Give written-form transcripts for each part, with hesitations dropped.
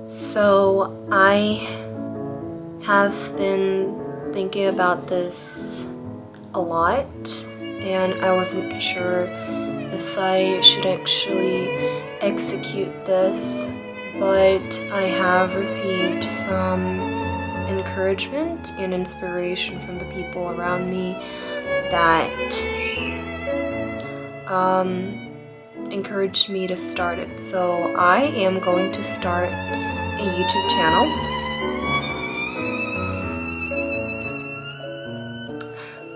So I have been thinking about this a lot, and I wasn't sure if I should actually execute this, but I have received some encouragement and inspiration from the people around me that encouraged me to start it. So I am going to start a YouTube channel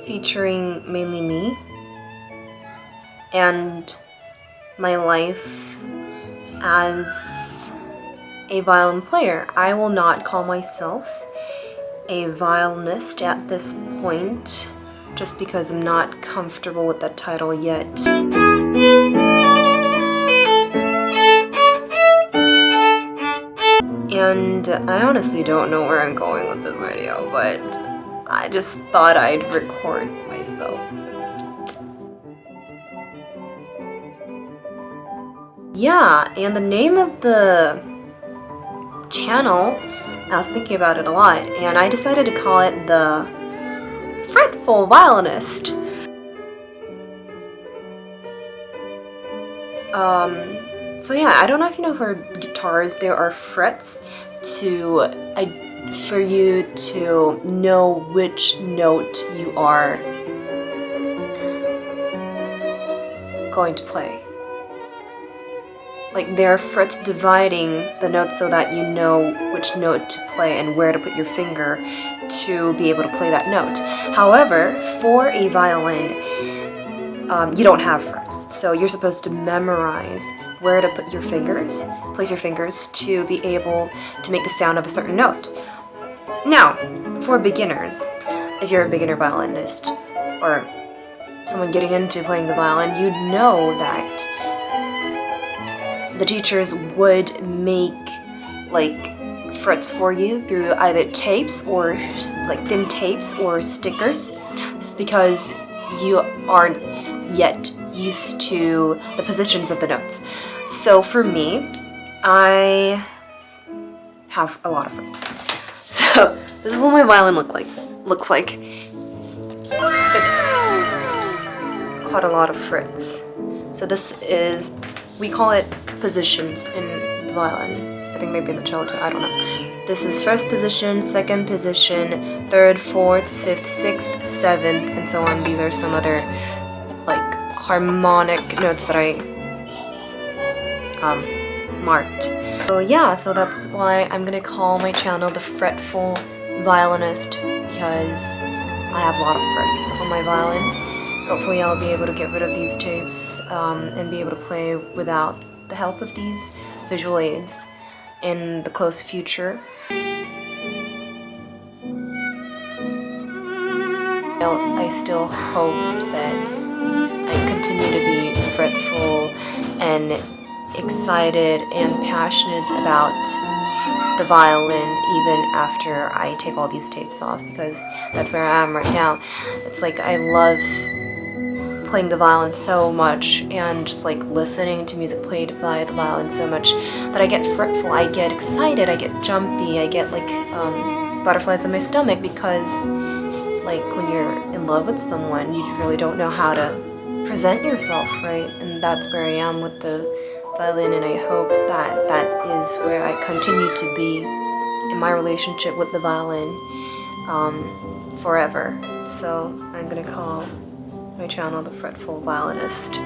featuring mainly me and my life as a violin player. I will not call myself a violinist at this point just because I'm not comfortable with that title yet. And I honestly don't know where I'm going with this video, but I just thought I'd record myself. Yeah, and the name of the channel, I was thinking about it a lot, and I decided to call it the Fretful Violinist. So yeah, I don't know if you know, for guitars there are frets for you to know which note you are going to play. Like, there are frets dividing the notes so that you know which note to play and where to put your finger to be able to play that note. However, for a violin, you don't have frets, so you're supposed to memorize where to put your fingers, place your fingers to be able to make the sound of a certain note. Now, for beginners, if you're a beginner violinist or someone getting into playing the violin, you know that the teachers would make like frets for you through either tapes or like thin tapes or stickers, just because you aren't yet used to the positions of the notes. So for me, I have a lot of frets. So this is what my violin looks like. It's quite a lot of frets. So this is, we call it positions in the violin. I think maybe in the cello too, I don't know. This is first position, second position, third, fourth, fifth, sixth, seventh, and so on. These are some other like harmonic notes that I marked. So yeah, so that's why I'm gonna call my channel the Fretful Violinist, because I have a lot of frets on my violin. Hopefully I'll be able to get rid of these tapes and be able to play without the help of these visual aids in the close future. I still hope that I continue to be fretful and excited and passionate about the violin even after I take all these tapes off, because that's where I am right now. It's like I love playing the violin so much and just like listening to music played by the violin so much that I get fretful, I get excited, I get jumpy, I get like butterflies in my stomach, because like when you're in love with someone, you really don't know how to present yourself, right? And that's where I am with the violin, and I hope that that is where I continue to be in my relationship with the violin forever. So I'm gonna call my channel the Fretful Violinist.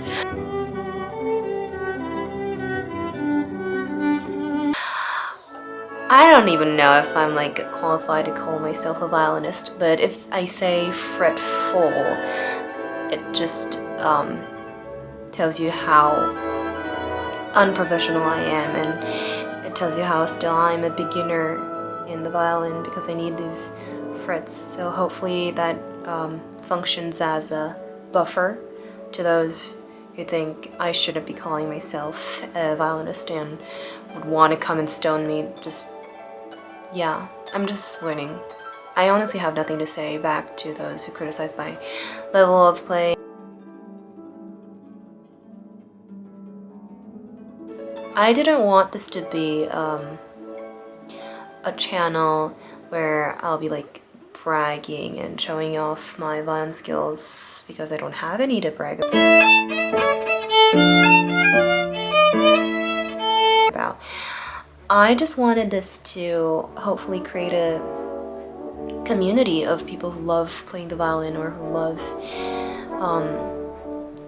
I don't even know if I'm like qualified to call myself a violinist, but if I say fretful, it just tells you how unprofessional I am, and it tells you how still I'm a beginner in the violin because I need these frets. So hopefully that functions as a buffer to those who think I shouldn't be calling myself a violinist and would want to come and stone me. Yeah, I'm just learning. I honestly have nothing to say back to those who criticize my level of play. I didn't want this to be a channel where I'll be like bragging and showing off my violin skills, because I don't have any to brag about. I just wanted this to hopefully create a community of people who love playing the violin or who love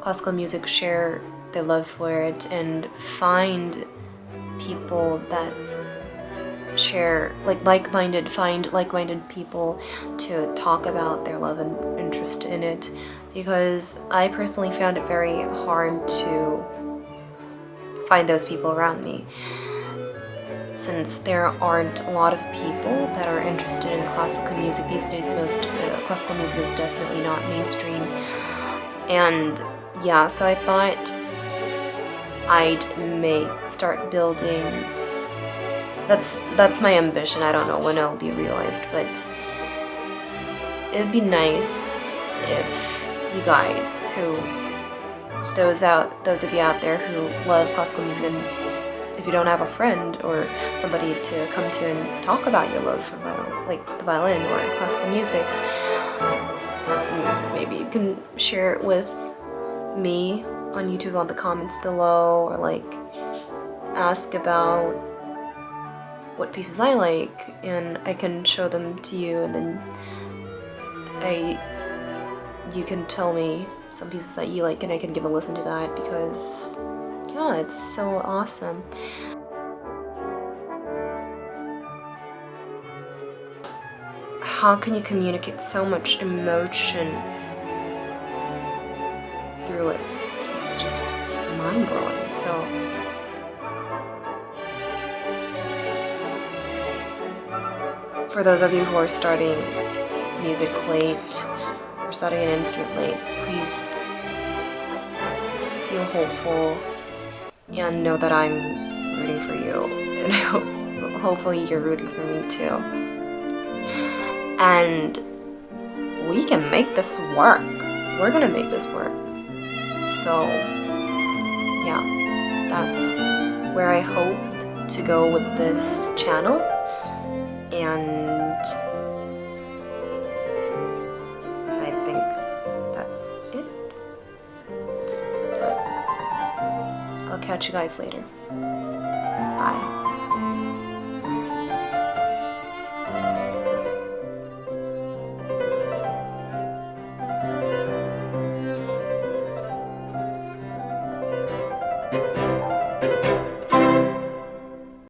classical music, share their love for it, and find people that share find like-minded people to talk about their love and interest in it, because I personally found it very hard to find those people around me, since there aren't a lot of people that are interested in classical music these days. Most classical music is definitely not mainstream, and yeah, so I thought I'd start building. That's my ambition. I don't know when it'll be realized, but it'd be nice if you guys, those of you out there who love classical music, and if you don't have a friend or somebody to come to and talk about your love for the violin or classical music, maybe you can share it with me on YouTube on the comments below, or like ask about what pieces I like, and I can show them to you, and then you can tell me some pieces that you like, and I can give a listen to that, because yeah, it's so awesome. How can you communicate so much emotion through it? It's just mind-blowing. So for those of you who are starting music late or starting an instrument late, please feel hopeful and know that I'm rooting for you, and hopefully you're rooting for me too. And we can make this work. We're gonna make this work. So yeah, that's where I hope to go with this channel, and I think that's it. But I'll catch you guys later.